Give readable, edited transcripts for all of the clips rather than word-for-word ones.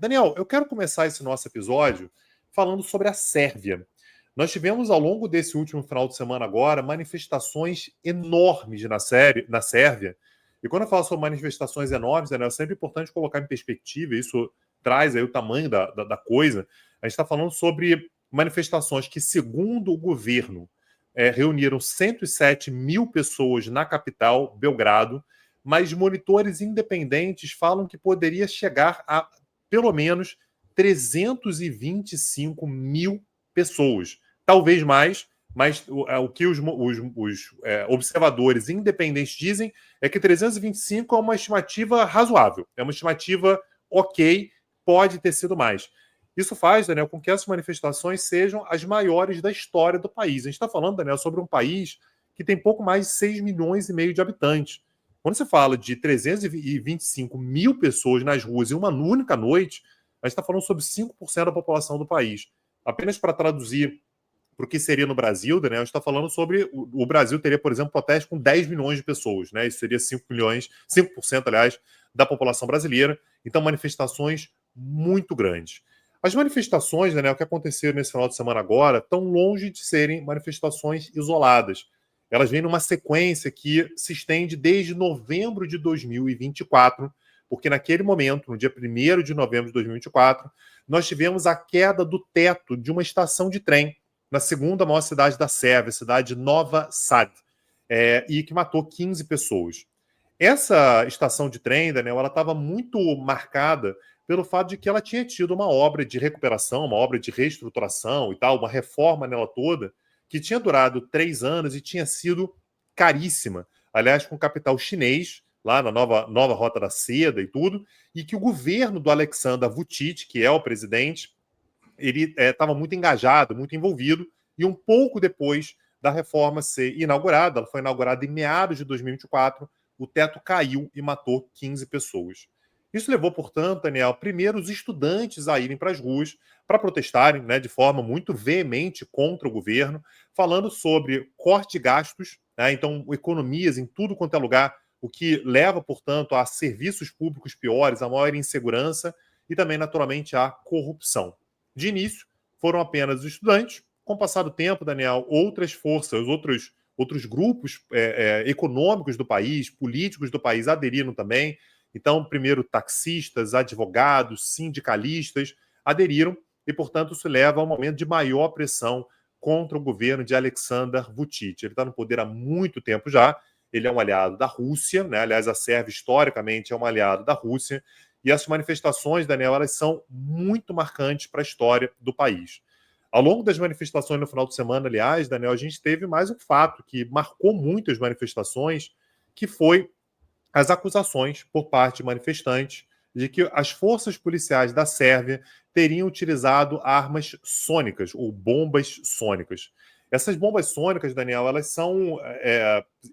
Daniel, eu quero começar esse nosso episódio falando sobre a Sérvia. Nós tivemos ao longo desse último final de semana agora manifestações enormes na Sérvia. E quando eu falo sobre manifestações enormes, Daniel, é sempre importante colocar em perspectiva, isso traz aí o tamanho da coisa. A gente está falando sobre manifestações que, segundo o governo, reuniram 107 mil pessoas na capital, Belgrado, mas monitores independentes falam que poderia chegar a pelo menos 325 mil pessoas. Talvez mais, mas o que os observadores independentes dizem é que 325 é uma estimativa razoável, é uma estimativa ok, pode ter sido mais. Isso faz, Daniel, com que essas manifestações sejam as maiores da história do país. A gente está falando, Daniel, sobre um país que tem pouco mais de 6 milhões e meio de habitantes. Quando você fala de 325 mil pessoas nas ruas em uma única noite, a gente está falando sobre 5% da população do país. Apenas para traduzir para o que seria no Brasil, Daniel, a gente está falando sobre o Brasil teria, por exemplo, protesto com 10 milhões de pessoas, né? Isso seria 5 milhões, 5%, aliás, da população brasileira. Então, manifestações muito grandes. As manifestações, Daniel, que aconteceram nesse final de semana agora, estão longe de serem manifestações isoladas. Elas vêm numa sequência que se estende desde novembro de 2024, porque naquele momento, no dia 1º de novembro de 2024, nós tivemos a queda do teto de uma estação de trem na segunda maior cidade da Sérvia, a cidade de Nova Sad, e que matou 15 pessoas. Essa estação de trem, Daniel, ela estava muito marcada pelo fato de que ela tinha tido uma obra de recuperação, uma obra de reestruturação e tal, uma reforma nela toda, que tinha durado 3 anos e tinha sido caríssima. Aliás, com capital chinês, lá na nova Rota da Seda e tudo, e que o governo do Aleksandar Vučić, que é o presidente, ele estava muito engajado, muito envolvido, e um pouco depois da reforma ser inaugurada, ela foi inaugurada em meados de 2024, o teto caiu e matou 15 pessoas. Isso levou, portanto, Daniel, primeiro os estudantes a irem para as ruas para protestarem, né, de forma muito veemente contra o governo, falando sobre corte de gastos, né, então economias em tudo quanto é lugar, o que leva, portanto, a serviços públicos piores, a maior insegurança e também, naturalmente, a corrupção. De início, foram apenas os estudantes. Com o passar do tempo, Daniel, outras forças, outros grupos econômicos do país, políticos do país aderiram também. Então, primeiro, taxistas, advogados, sindicalistas aderiram e, portanto, isso leva a um momento de maior pressão contra o governo de Aleksandar Vučić. Ele está no poder há muito tempo já, ele é um aliado da Rússia, né? Aliás, a Sérvia, historicamente, é um aliado da Rússia, e essas manifestações, Daniel, elas são muito marcantes para a história do país. Ao longo das manifestações no final de semana, aliás, Daniel, a gente teve mais um fato que marcou muito as manifestações, que foi as acusações por parte de manifestantes de que as forças policiais da Sérvia teriam utilizado armas sônicas ou bombas sônicas. Essas bombas sônicas, Daniel, elas são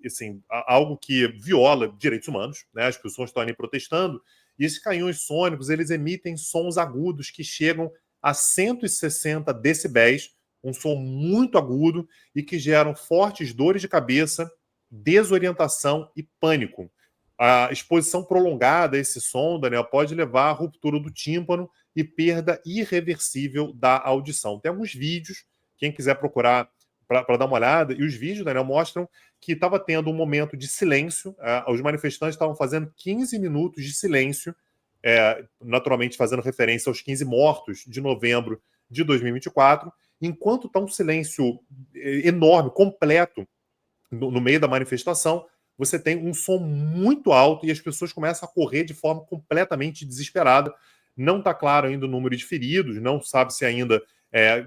assim, algo que viola direitos humanos, né? As pessoas estão ali protestando, e esses canhões sônicos, eles emitem sons agudos que chegam a 160 decibéis, um som muito agudo e que geram fortes dores de cabeça, desorientação e pânico. A exposição prolongada a esse som, Daniel, pode levar à ruptura do tímpano e perda irreversível da audição. Tem alguns vídeos, quem quiser procurar para dar uma olhada, e os vídeos, Daniel, mostram que estava tendo um momento de silêncio, os manifestantes estavam fazendo 15 minutos de silêncio, naturalmente fazendo referência aos 15 mortos de novembro de 2024, enquanto está um silêncio enorme, completo, no meio da manifestação, você tem um som muito alto e as pessoas começam a correr de forma completamente desesperada. Não está claro ainda o número de feridos, não sabe se ainda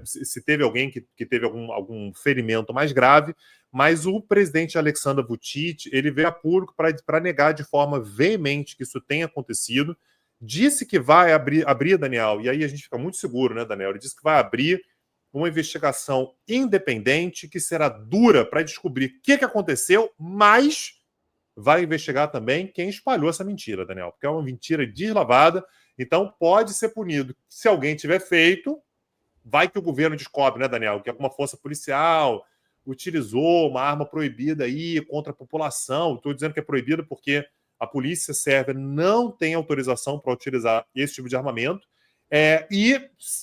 se teve alguém que teve algum ferimento mais grave, mas o presidente Aleksandar Vučić, ele veio a público para negar de forma veemente que isso tenha acontecido, disse que vai abrir, Daniel, e aí a gente fica muito seguro, né, Daniel? Ele disse que vai abrir uma investigação independente que será dura para descobrir o que aconteceu, mas vai investigar também quem espalhou essa mentira, Daniel, porque é uma mentira deslavada, então pode ser punido. Se alguém tiver feito, vai que o governo descobre, né, Daniel, que alguma força policial utilizou uma arma proibida aí contra a população. Estou dizendo que é proibida porque a polícia sérvia não tem autorização para utilizar esse tipo de armamento.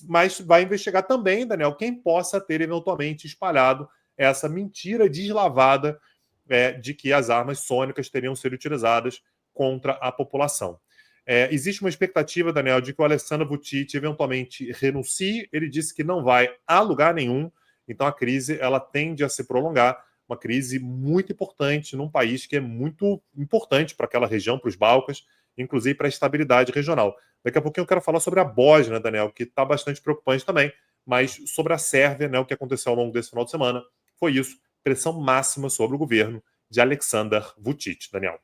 Mas vai investigar também, Daniel, quem possa ter eventualmente espalhado essa mentira deslavada de que as armas sônicas teriam sido utilizadas contra a população. Existe uma expectativa, Daniel, de que o Alexandre Vučić eventualmente renuncie. Ele disse que não vai a lugar nenhum, então a crise ela tende a se prolongar, uma crise muito importante num país que é muito importante para aquela região, para os Balcãs, inclusive para a estabilidade regional. Daqui a pouquinho eu quero falar sobre a Bósnia, Daniel, que está bastante preocupante também, mas sobre a Sérvia, né, o que aconteceu ao longo desse final de semana, foi isso, pressão máxima sobre o governo de Aleksandar Vučić, Daniel.